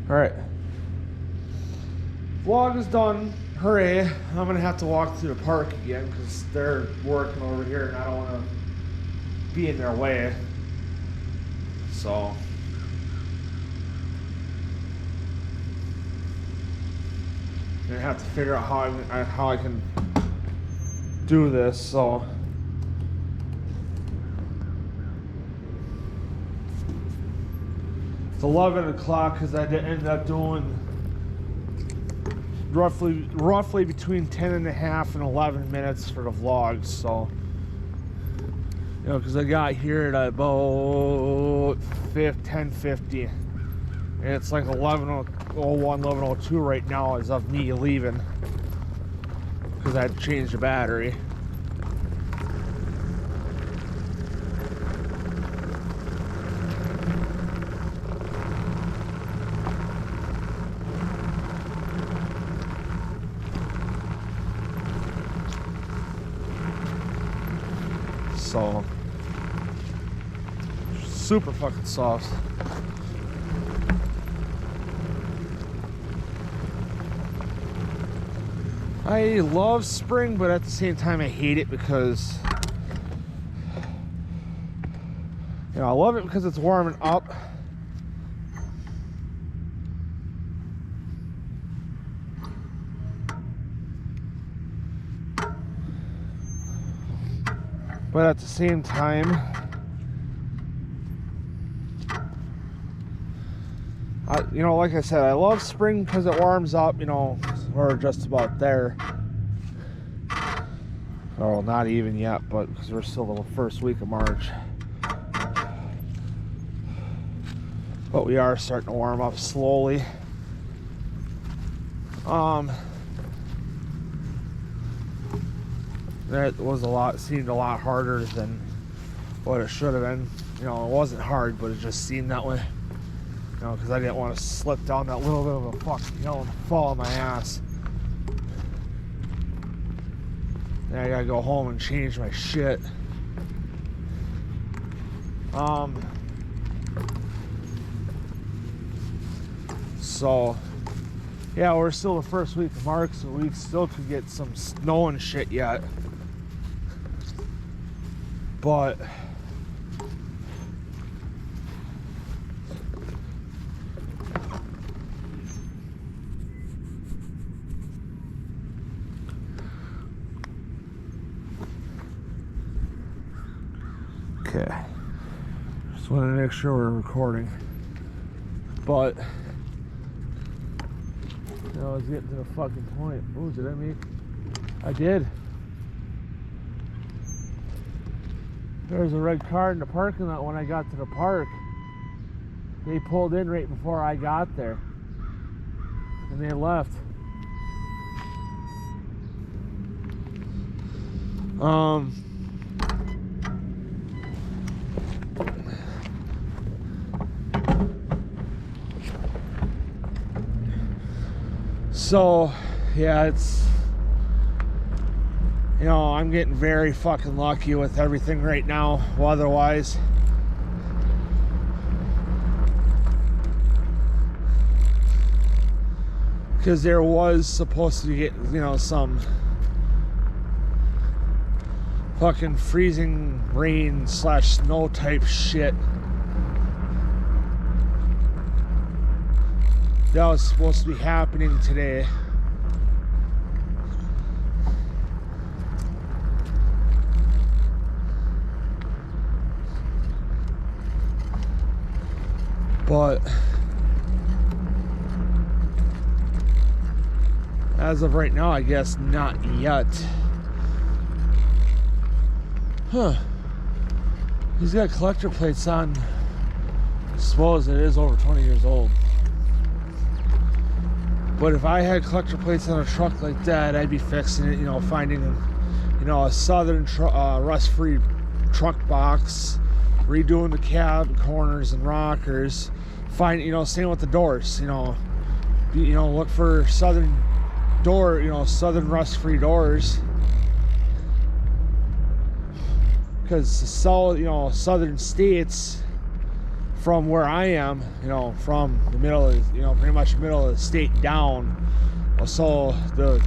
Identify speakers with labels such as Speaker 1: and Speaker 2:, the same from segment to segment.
Speaker 1: Alright. Vlog is done. Hooray. I'm going to have to walk through the park again because they're working over here and I don't want to be in their way. So. I'm going to have to figure out how I can do this. So. It's 11 o'clock because I ended up doing roughly between 10 and a half and 11 minutes for the vlog. So, you know, because I got here at about 10:50 and it's like 11:01, 11:02 right now as of me leaving because I had to change the battery. So, super fucking soft. I love spring, but at the same time I hate it because, you know, I love it because it's warming up. But at the same time, you know, like I said, I love spring because it warms up, you know, we're just about there. Well, not even yet, but because we're still the first week of March. But we are starting to warm up slowly. That was seemed a lot harder than what it should have been. You know, it wasn't hard, but it just seemed that way. You know, because I didn't want to slip down that little bit of a fucking hill and fall on my ass. Then I gotta go home and change my shit. So, yeah, we're still the first week of March, so we still could get some snow and shit yet. But okay, just want to make sure we're recording. But you know, I was getting to the fucking point. Oh, did I make? I did. There was a red car in the parking lot when I got to the park. They pulled in right before I got there. And they left. So, yeah, it's, you know, I'm getting very fucking lucky with everything right now, weather-wise. Because there was supposed to get, you know, some fucking freezing rain / snow type shit. That was supposed to be happening today. But as of right now, I guess not yet. Huh. He's got collector plates on. I suppose it is over 20 years old. But if I had collector plates on a truck like that, I'd be fixing it, you know, finding, you know, a Southern rust-free truck box, redoing the cab corners and rockers, you know, same with the doors, you know, look for Southern door, you know, Southern rust-free doors, because you know, Southern states from where I am, you know, from the middle of, you know, pretty much the middle of the state down. So the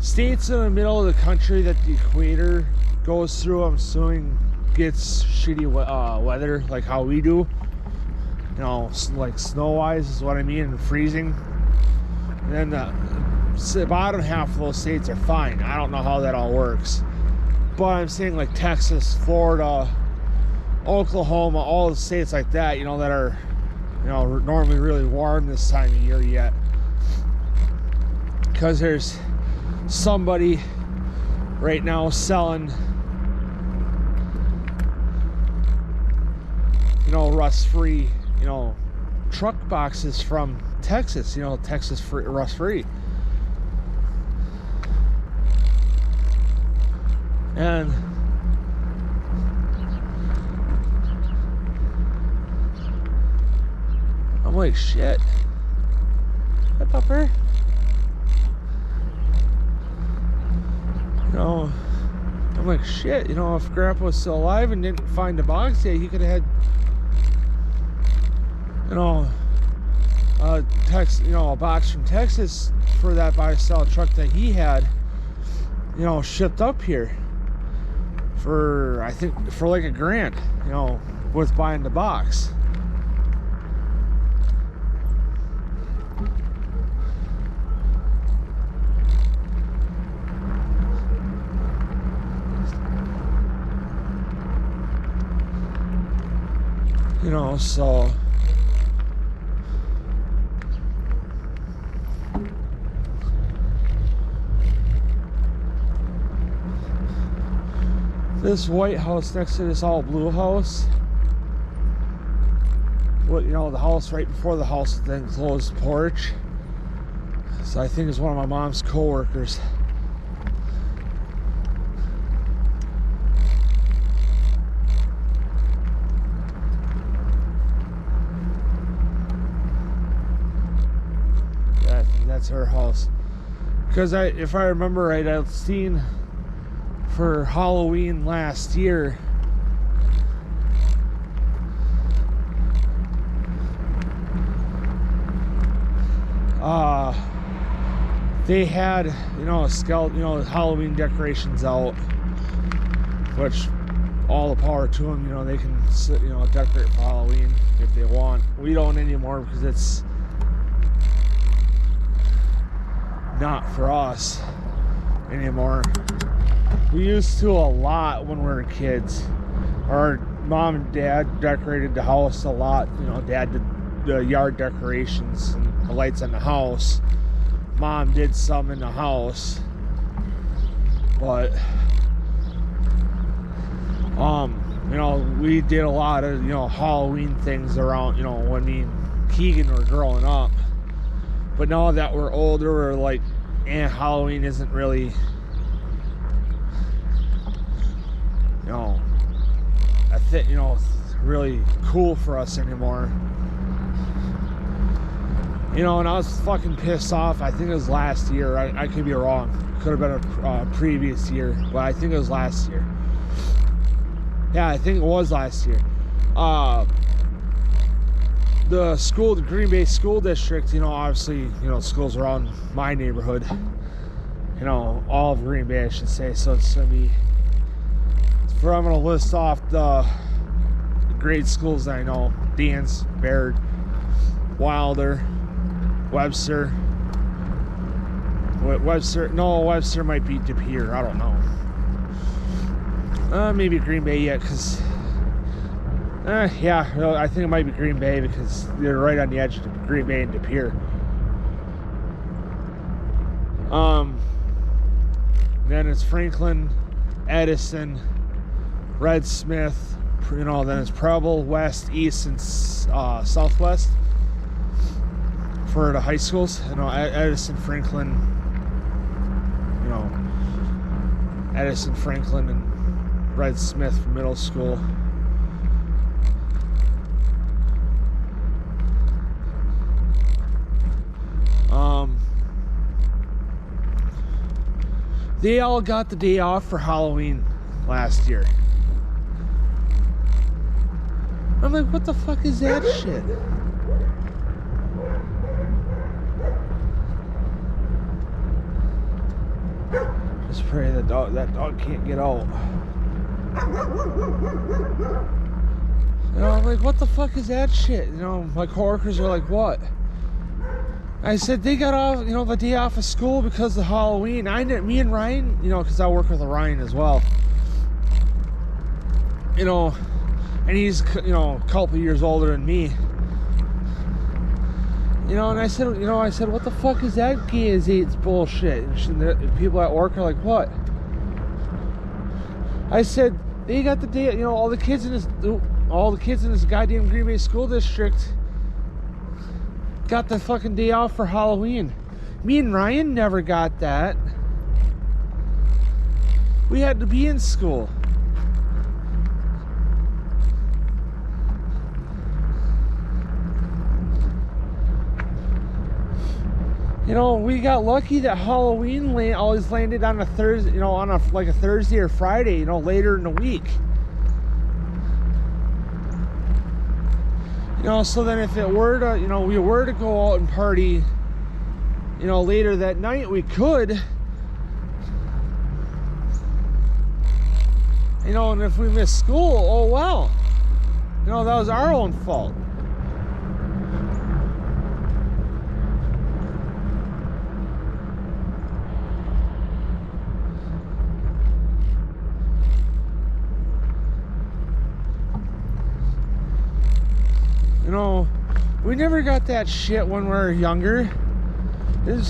Speaker 1: states in the middle of the country that the equator goes through, I'm assuming, gets shitty weather like how we do. You know, like snow-wise is what I mean, and freezing. And then the bottom half of those states are fine. I don't know how that all works. But I'm saying like Texas, Florida, Oklahoma, all the states like that, you know, that are, you know, normally really warm this time of year yet. Because there's somebody right now selling, you know, rust-free, you know, truck boxes from Texas, you know, Texas free, rust-free. And I'm like, shit. Hi, Pupper. You know, I'm like, shit, you know, if Grandpa was still alive and didn't find the box yet, he could have had, you know, a box from Texas for that buy-sell truck that he had, you know, shipped up here for, I think, for like $1,000, you know, with buying the box. You know, so this white house next to this all blue house, what, you know, the house right before the house with the enclosed porch, so I think it's one of my mom's co-workers. That's her house, because if I remember right, I've seen for Halloween last year, they had, you know, a skeleton, you know, Halloween decorations out, which all the power to them. You know, they can, you know, decorate for Halloween if they want. We don't anymore because it's not for us anymore. We used to a lot when we were kids. Our mom and dad decorated the house a lot. You know, dad did the yard decorations and the lights on the house. Mom did some in the house. But you know, we did a lot of, you know, Halloween things around, you know, when me and Keegan were growing up. But now that we're older, we're like, Halloween isn't really, you know, you know, really cool for us anymore. You know, and I was fucking pissed off. I think it was last year. I could be wrong. Could have been a previous year, but I think it was last year. Yeah, I think it was last year. The school, the Green Bay School District, you know, obviously, you know, schools around my neighborhood, you know, all of Green Bay, I should say. So it's gonna be, I'm gonna list off the grade schools that I know: Deans, Baird, Wilder, Webster. Webster might be De Pere, I don't know. Maybe Green Bay yet, because yeah, I think it might be Green Bay because they're right on the edge of Green Bay and De Pere. Then it's Franklin, Edison, Red Smith, you know, then it's Preble, West, East, and Southwest for the high schools. You know, Edison, Franklin, you know, Edison, Franklin, and Red Smith for middle school. They all got the day off for Halloween last year. I'm like, what the fuck is that shit? Just pray that dog can't get out. You know, I'm like, what the fuck is that shit? You know, my coworkers are like, what? I said, they got off, you know, the day off of school because of Halloween. Me and Ryan, you know, because I work with Ryan as well. You know, and he's, you know, a couple years older than me. You know, and I said, what the fuck is that Gays AIDS bullshit? And people at work are like, what? I said, they got the day, you know, all the kids in this goddamn Green Bay school district got the fucking day off for Halloween. Me and Ryan never got that. We had to be in school. You know, we got lucky that Halloween always landed on a Thursday, you know, on like a Thursday or Friday, you know, later in the week. You know, so then if it were to, you know, we were to go out and party, you know, later that night, we could. You know, and if we missed school, oh well. You know, that was our own fault. You know, we never got that shit when we were younger.